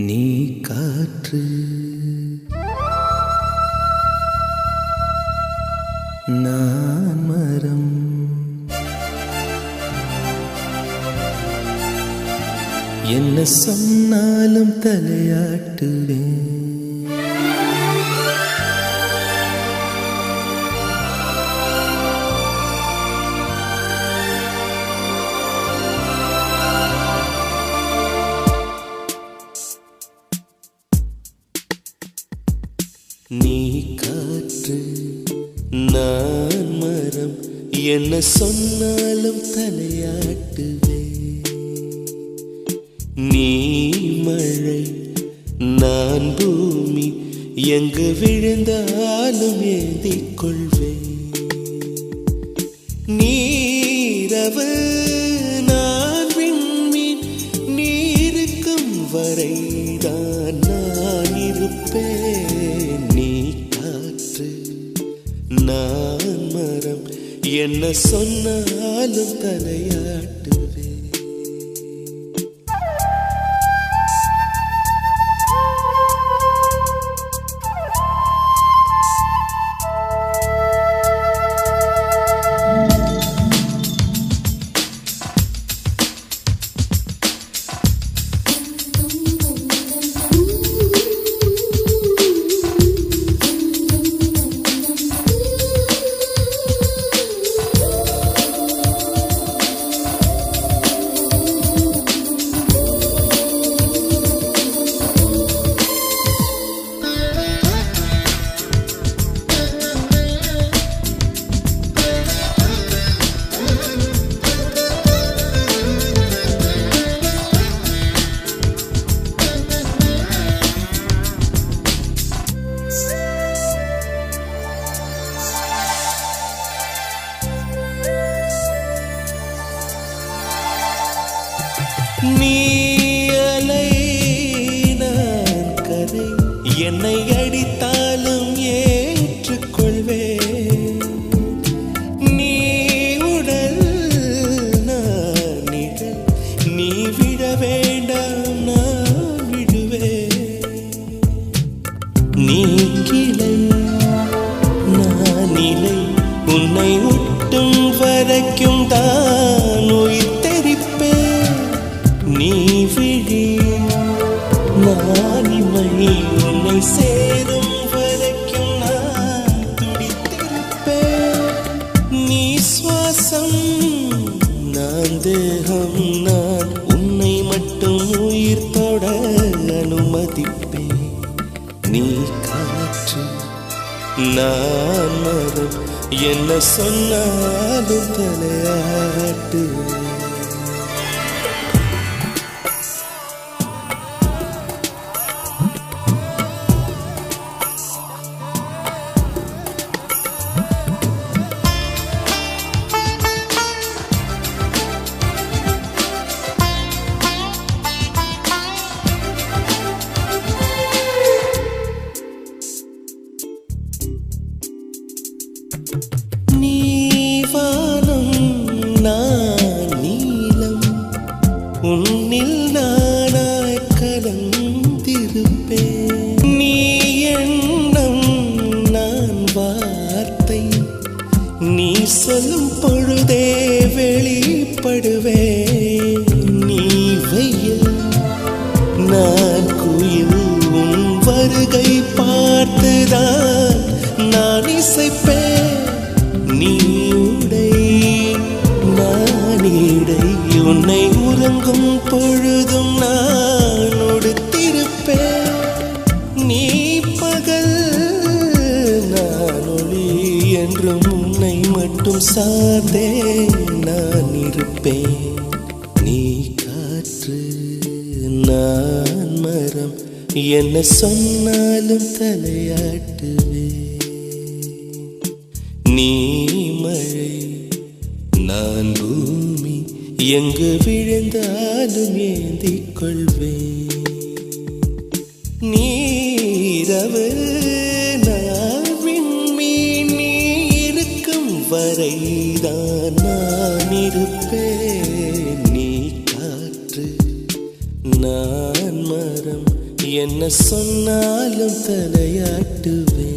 நீ காற்று நான் மரம் என்ன சொன்னாலும் தலையாட்டுவேன். நீ காற்று நான் மரம் என்ன சொன்னாலும் தலையாட்டுவே. நீ மழை நான் பூமி எங்கு விழுந்தாலும் ஏந்திக் கொள்வேன். நீரவு நான் விண்மீன் நீருக்கும் வரைதான் நான் இருப்பேன். நீ காற்று நான் மரம் என்ன சொன்னாலும் தலையாட்டுவே. நீ அலை நான் கரை என்னை அடித்தாலும் ஏற்றுக்கொள்வேன். நீ உடல் நான் நிழல் நீ விட வேண்டாம் நான் விடுவேன். நீ கிளை நான் நிலை உன்னை ஒட்டும் வரைக்கும் தான் உயிர் தெரிப்பேன். நீ விழி நான் இமை உன்னை சேரும் வரைக்கும் நான் துடித்திருப்பேன். நீ சுவாசம் நான் தேகம் நான் உன்னை மட்டும் உயிர் தொட அனுமதிப்பேன். நீ காற்று நான் மரம் என்ன சொன்னாலும் தலையாட்டு. நான் நீலம் உன்னில் நானாய் கலந்திருப்பேன். நீ எண்ணம் நான் வார்த்தை நீ சொல்லும் பொழுதே வெளிப்படுவேன். நீ வெயில் நான் குயில் உன் வருகை பார்த்துதான் நான் இசைப்பேன். நீ உடை நான் இடை உன்னை உறங்கும் பொழுதும் நான் உடுத்திருப்பேன். நீ பகல் நான் ஒளி என்றும் உன்னை மட்டும் சார்ந்தே நான் இருப்பேன். நீ காற்று நான் மரம் என்ன சொன்னாலும் தலையாட்டுவே. நீ மழை நான் பூமி எங்கு விழுந்தாலும் ஏந்திக் கொள்வேன். நீரவு நான் விண்மீன் நீ இருக்கும் வரைதான் நான் இருப்பேன். நீ காற்று நான் மரம் என்ன சொன்னாலும் தலையாட்டுவே